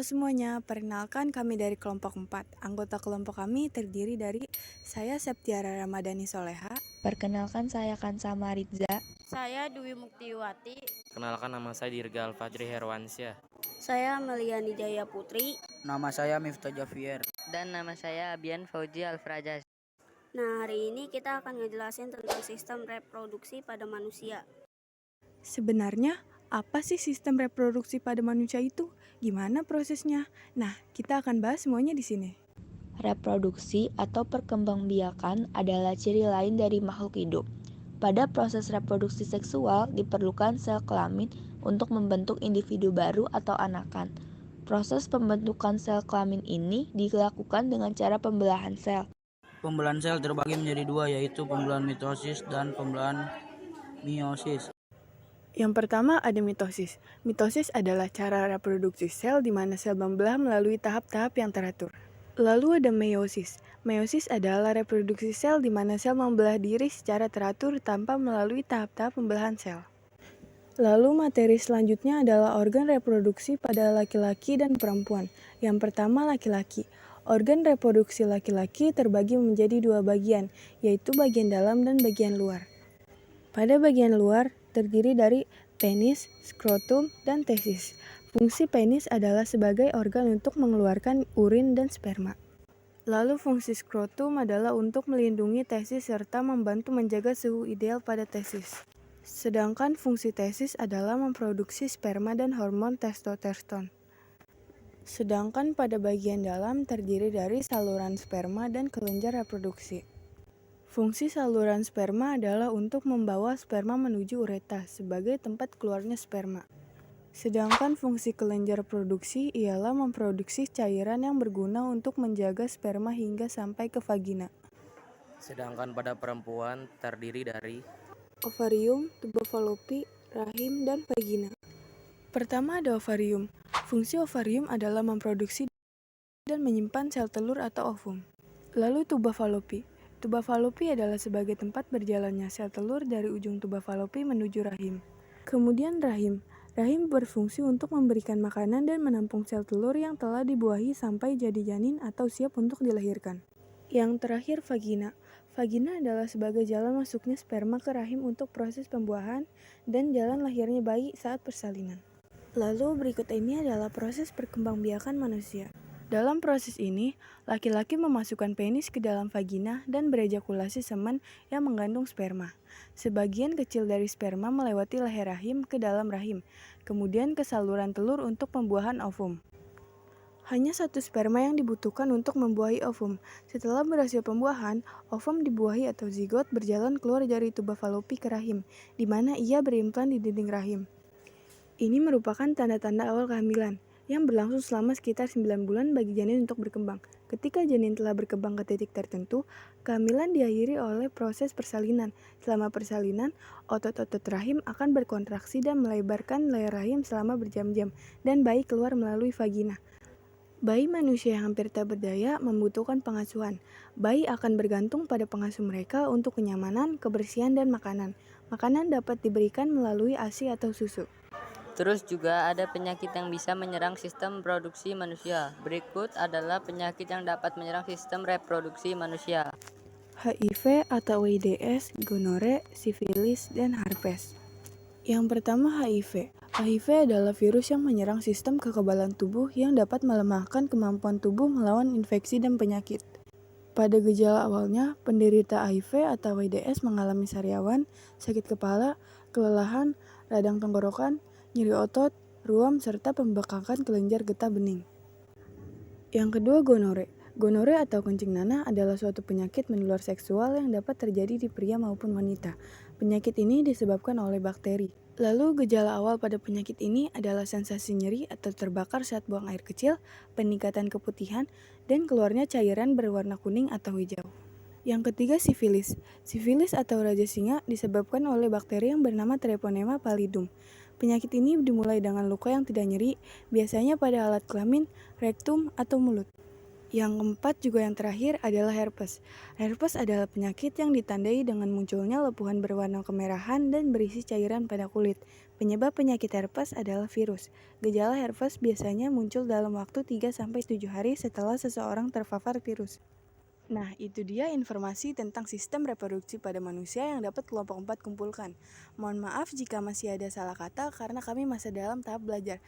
Halo semuanya, perkenalkan kami dari kelompok 4. Anggota kelompok kami terdiri dari saya Septiara Ramadhani Soleha. Perkenalkan saya Kansa Maritza. Saya Dwi Muktiwati. Kenalkan, nama saya Dirga Alfajri Herwansyah. Saya Amelia Nijaya Putri. Nama saya Miftah Javier. Dan nama saya Abian Fauji Alfrajas. Nah, hari ini kita akan ngejelasin tentang sistem reproduksi pada manusia. Sebenarnya, apa sih sistem reproduksi pada manusia itu? Gimana prosesnya? Nah, kita akan bahas semuanya di sini. Reproduksi atau perkembangbiakan adalah ciri lain dari makhluk hidup. Pada proses reproduksi seksual diperlukan sel kelamin untuk membentuk individu baru atau anakan. Proses pembentukan sel kelamin ini dilakukan dengan cara pembelahan sel. Pembelahan sel terbagi menjadi dua, yaitu pembelahan mitosis dan pembelahan meiosis. Yang pertama ada mitosis. Mitosis adalah cara reproduksi sel di mana sel membelah melalui tahap-tahap yang teratur. Lalu ada meiosis. Meiosis adalah reproduksi sel di mana sel membelah diri secara teratur tanpa melalui tahap-tahap pembelahan sel. Lalu materi selanjutnya adalah organ reproduksi pada laki-laki dan perempuan. Yang pertama laki-laki. Organ reproduksi laki-laki terbagi menjadi dua bagian, yaitu bagian dalam dan bagian luar. Pada bagian luar terdiri dari penis, skrotum, dan testis. Fungsi penis adalah sebagai organ untuk mengeluarkan urin dan sperma. Lalu fungsi skrotum adalah untuk melindungi testis serta membantu menjaga suhu ideal pada testis. Sedangkan fungsi testis adalah memproduksi sperma dan hormon testosteron. Sedangkan pada bagian dalam terdiri dari saluran sperma dan kelenjar reproduksi. Fungsi saluran sperma adalah untuk membawa sperma menuju ureta sebagai tempat keluarnya sperma. Sedangkan fungsi kelenjar reproduksi ialah memproduksi cairan yang berguna untuk menjaga sperma hingga sampai ke vagina. Sedangkan pada perempuan terdiri dari Ovarium, tuba falopi, rahim, dan vagina. Pertama ada ovarium. Fungsi ovarium adalah memproduksi dan menyimpan sel telur atau ovum. Lalu tuba falopi. Tuba falopi adalah sebagai tempat berjalannya sel telur dari ujung tuba falopi menuju rahim. Kemudian rahim. Rahim berfungsi untuk memberikan makanan dan menampung sel telur yang telah dibuahi sampai jadi janin atau siap untuk dilahirkan. Yang terakhir vagina. Vagina adalah sebagai jalan masuknya sperma ke rahim untuk proses pembuahan dan jalan lahirnya bayi saat persalinan. Lalu berikut ini adalah proses perkembangbiakan manusia. Dalam proses ini, laki-laki memasukkan penis ke dalam vagina dan berejakulasi semen yang mengandung sperma. Sebagian kecil dari sperma melewati leher rahim ke dalam rahim, kemudian ke saluran telur untuk pembuahan ovum. Hanya satu sperma yang dibutuhkan untuk membuahi ovum. Setelah berhasil pembuahan, ovum dibuahi atau zigot berjalan keluar dari tuba falopi ke rahim, di mana ia berimplan di dinding rahim. Ini merupakan tanda-tanda awal kehamilan, yang berlangsung selama sekitar 9 bulan bagi janin untuk berkembang. Ketika janin telah berkembang ke titik tertentu, kehamilan diakhiri oleh proses persalinan. Selama persalinan, otot-otot rahim akan berkontraksi dan melebarkan layar rahim selama berjam-jam, dan bayi keluar melalui vagina. Bayi manusia yang hampir tak berdaya membutuhkan pengasuhan. Bayi akan bergantung pada pengasuh mereka untuk kenyamanan, kebersihan, dan makanan. Makanan dapat diberikan melalui ASI atau susu. Terus juga ada penyakit yang bisa menyerang sistem produksi manusia. Berikut adalah penyakit yang dapat menyerang sistem reproduksi manusia. HIV atau AIDS, gonore, sifilis, dan herpes. Yang pertama HIV. HIV adalah virus yang menyerang sistem kekebalan tubuh yang dapat melemahkan kemampuan tubuh melawan infeksi dan penyakit. Pada gejala awalnya, penderita HIV atau AIDS mengalami sariawan, sakit kepala, kelelahan, radang tenggorokan, nyeri otot, ruam, serta pembekakan kelenjar getah bening. Yang kedua gonore. Gonore atau kencing nanah adalah suatu penyakit menular seksual yang dapat terjadi di pria maupun wanita. Penyakit ini disebabkan oleh bakteri. Lalu gejala awal pada penyakit ini adalah sensasi nyeri atau terbakar saat buang air kecil, peningkatan keputihan, dan keluarnya cairan berwarna kuning atau hijau. Yang ketiga sifilis. Sifilis atau raja singa disebabkan oleh bakteri yang bernama Treponema pallidum. Penyakit ini dimulai dengan luka yang tidak nyeri, biasanya pada alat kelamin, rektum, atau mulut. Yang keempat juga yang terakhir adalah herpes. Herpes adalah penyakit yang ditandai dengan munculnya lepuhan berwarna kemerahan dan berisi cairan pada kulit. Penyebab penyakit herpes adalah virus. Gejala herpes biasanya muncul dalam waktu 3-7 hari setelah seseorang terpapar virus. Nah, itu dia informasi tentang sistem reproduksi pada manusia yang dapat kelompok 4 kumpulkan. Mohon maaf jika masih ada salah kata karena kami masih dalam tahap belajar.